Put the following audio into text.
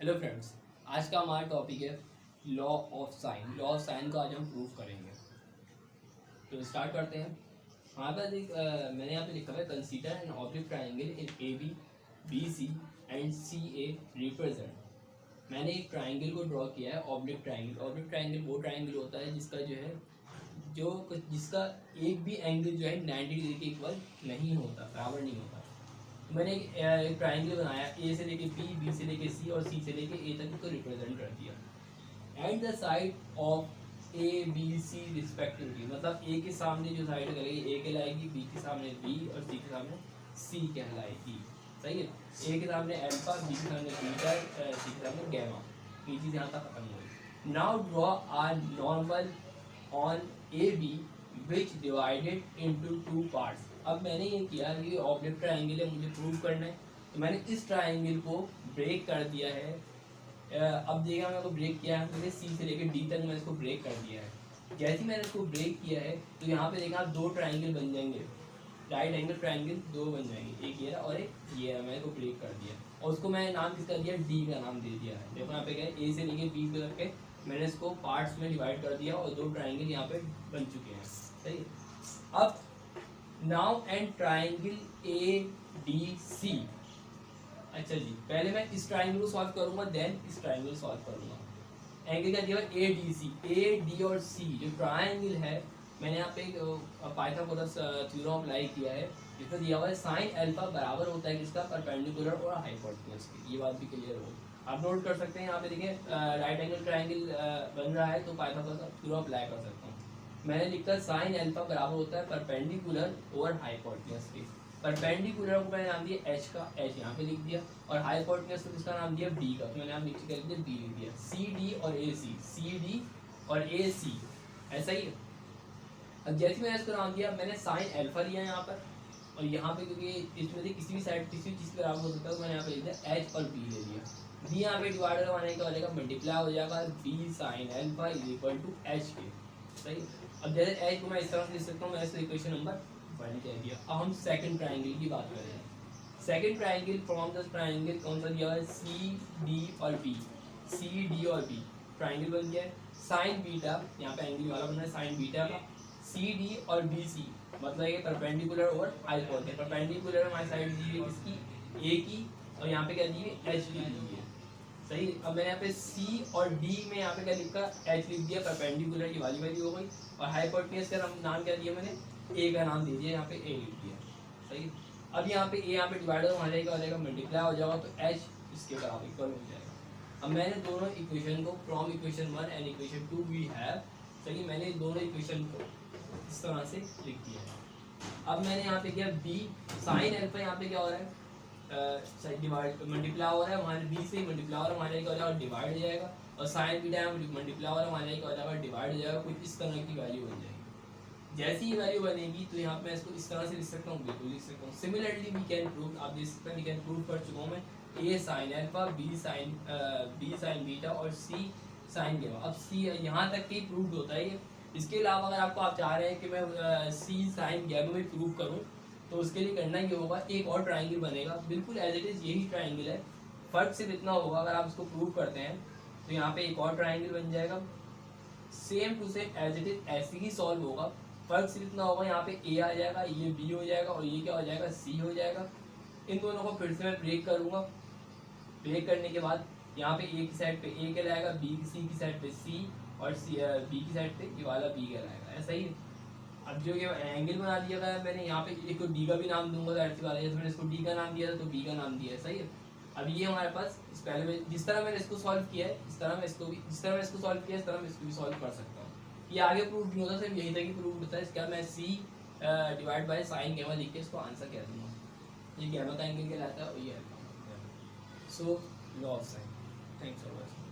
Hello friends, आज का हमारा टॉपिक है law of sine. Law of sine को आज हम प्रूव करेंगे। तो स्टार्ट करते हैं। हमारे पास एक मैंने यहाँ पे लिखा है consider an oblique triangle in A B B C and C A represent. मैंने एक ट्राइंगल को ड्रॉ किया है, ऑब्लिक ट्राइंगल। ऑब्लिक ट्राइंगल वो ट्राइंगल होता है जिसका जिसका एक भी एंगल जो है 90 डिग्री के इक्वल नहीं होता, बराबर नहीं होता। मैंने एक ट्राइंगल बनाया, ए से लेके बी, बी से लेके सी और सी से लेके ए तक इसको रिप्रेजेंट कर दिया। And the side of A B C respectively, मतलब ए के सामने जो साइड करेगी ए कहलाएगी, बी के सामने बी और सी के सामने सी कहलाएगी। सही है। ए के सामने अल्फा, बी के सामने बीटा, सी के सामने गैमा। ये चीज़ यहाँ तक खत्म हो गई। Now draw R normal on A B which divided into two parts. अब मैंने ये किया कि ऑब्जेक्ट ट्राइंगल है, मुझे प्रूव करना है, तो मैंने इस ट्राइंगल को ब्रेक कर दिया है। अब देखा मैंने को ब्रेक किया है, मैंने सी से लेकर डी तक मैंने इसको ब्रेक कर दिया है। जैसे ही मैंने इसको ब्रेक किया है तो यहाँ पे देखा दो ट्राइंगल बन जाएंगे, राइट एंगल ट्राइंगल दो बन जाएंगे, एक ये और एक ये है। मैंने इसको ब्रेक कर दिया और उसको मैंने नाम किसका दिया, डी का नाम दे दिया है। देखो यहाँ पे क्या है, ए से लेके बी करके मैंने इसको पार्ट्स में डिवाइड कर दिया और दो ट्राइंगल यहाँ पे बन चुके हैं। सही है। अब now and triangle A D C. अच्छा जी, पहले मैं इस ट्राइंगल को सॉल्व करूंगा, देन इस ट्राइंगल सॉल्व करूंगा। एंगल क्या दिया ए डी सी। ए डी और सी जो ट्राइंगल है, मैंने यहाँ पे पाइथागोरस थ्योरम अप्लाई किया है, जिसमें दिया हुआ है साइन अल्फा बराबर होता है किसका, परपेंडिकुलर और हाइपोटेन्यूज की। ये बात भी क्लियर हो, आप नोट कर सकते हैं। यहाँ पे देखिए राइट एंगल ट्राइंगल बन रहा है, तो पाइथागोरस थ्योरम अप्लाई कर सकता हूँ। मैंने लिखा साइन अल्फा बराबर होता है परपेंडिकुलर और हाइपोटेन्यूज के। परपेंडिकुलर को मैंने नाम दिया एच का, एच यहाँ पे लिख दिया, और हाइपोटेन्यूज को किसका नाम दिया, बी का, तो मैंने नाम नीचे कर दिया बी लिख दिया। सी डी और ए सी, सी डी और ए सी, ऐसा ही है। अब जैसे मैंने इसको नाम दिया, मैंने साइन अल्फा लिया यहाँ पर, और यहाँ पे क्योंकि इसमें से किसी भी साइड किसी भी चीज़ बराबर हो सकता है, तो मैंने यहाँ पे लिख दिया एच और बी ले लिया। बी यहाँ पे डिवाइड करवाने का हो जाएगा, मल्टीप्लाई हो जाएगा B sine alpha is equal to H के। सही। अब जैसे एच को मैं इस तरह से लिख सकता हूँ, मैंने इक्वेशन नंबर 1 कह दिया। अब हम सेकंड ट्राइंगल की बात करें। Second triangle from the triangle कौन सा दिया है, सी डी और बी। सी डी और बी ट्राइंगल बन गया है। साइन बीटा, यहाँ पे एंगल वाला बनना है साइन बीटा का। सी डी और बी सी मतलब ये परपेंडिकुलर और हाइपोटेन्यूज। परपेंडिकुलर हमारी साइड दी है किसकी, ए की, और यहाँ पे क्या दी है, एच की दी है। सही। अब मैंने यहाँ पे सी और डी में यहाँ पे क्या लिखा, एच लिख दिया, परपेंडिकुलर की वाली हो गई, और हाइपोटेन्यूज का नाम क्या दिया मैंने, ए का नाम दे दिया, यहाँ पे ए लिख दिया। सही। अब यहाँ पे ए यहाँ पे डिवाइड हो जाएगा, मल्टीप्लाई हो जाएगा, तो एच इसके बराबर इक्वल हो जाएगा। अब मैंने दोनों इक्वेशन को from equation 1 and equation 2 we have, सही, मैंने दोनों इक्वेशन को इस तरह से लिख दिया है। अब मैंने यहाँ पे किया बी साइन अल्फा, यहाँ पे क्या हो रहा है, डिवाइड मल्टीप्लाई हो रहा है, हमारे बी से मल्टीप्लाई हो रहा है, हमारे क्या हो जाएगा, डिवाइड हो जाएगा, और साइन बीटा मल्टीप्लाई हो रहा है, हमारे क्या हो जाएगा, डिवाइड हो जाएगा। कुछ इस तरह की वैल्यू बन जाएगी। जैसी ही वैल्यू बनेगी तो यहाँ पे मैं इसको इस तरह से लिख सकता हूँ, बिल्कुल लिख सकता हूँ। सिमिलरली वी कैन प्रूव, आप देख सकते हैं वी कैन प्रूव कर चुका हूँ मैं, A sign alpha, B sign beta और सी साइन गैमा। अब सी यहाँ तक ही प्रूव होता है ये। इसके अलावा अगर आपको आप चाह रहे हैं कि मैं सी साइन गैमा में प्रूव करूँ, तो उसके लिए करना ये होगा, एक और ट्राइंगल बनेगा, बिल्कुल एज इट इज़ यही ट्राइंगल है, फर्क सिर्फ इतना होगा, अगर आप इसको प्रूव करते हैं तो यहाँ पे एक और ट्राइंगल बन जाएगा, same to same as it is ऐसे ही सॉल्व होगा। फर्क सिर्फ इतना होगा, यहाँ पे ए आ जाएगा, ये बी हो जाएगा, और ये क्या हो जाएगा, सी हो जाएगा। इन दोनों को फिर से मैं ब्रेक करूँगा। ब्रेक करने के बाद यहाँ पे ए की साइड पे ए कहलाएगा, बी सी की साइड पे सी, और बी की साइड पे ये वाला बी कहलाएगा, ऐसा ही। अब जो ये एंगल बना दिया गया है, मैंने यहाँ पे एक डी का भी नाम दूंगा, तो ऐसी वाला, जैसे मैंने इसको डी का नाम दिया था तो बी का नाम दिया है। सही है। अब ये हमारे पास इस पहले में जिस तरह मैंने इसको सॉल्व किया है, इस तरह मैं इसको भी, जिस तरह मैं इसको सॉल्व किया है, इस तरह मैं इसको भी सॉल्व कर सकता हूँ। ये आगे प्रूव नहीं होता, सिर्फ यही तक ही प्रूव होता है। इसका मैं सी डिवाइड बाय साइन गैमा लिख के इसको आंसर कह दूंगा। ये गैमा का एंगल कहलाता है, और ये so law of sine. Thanks for watching.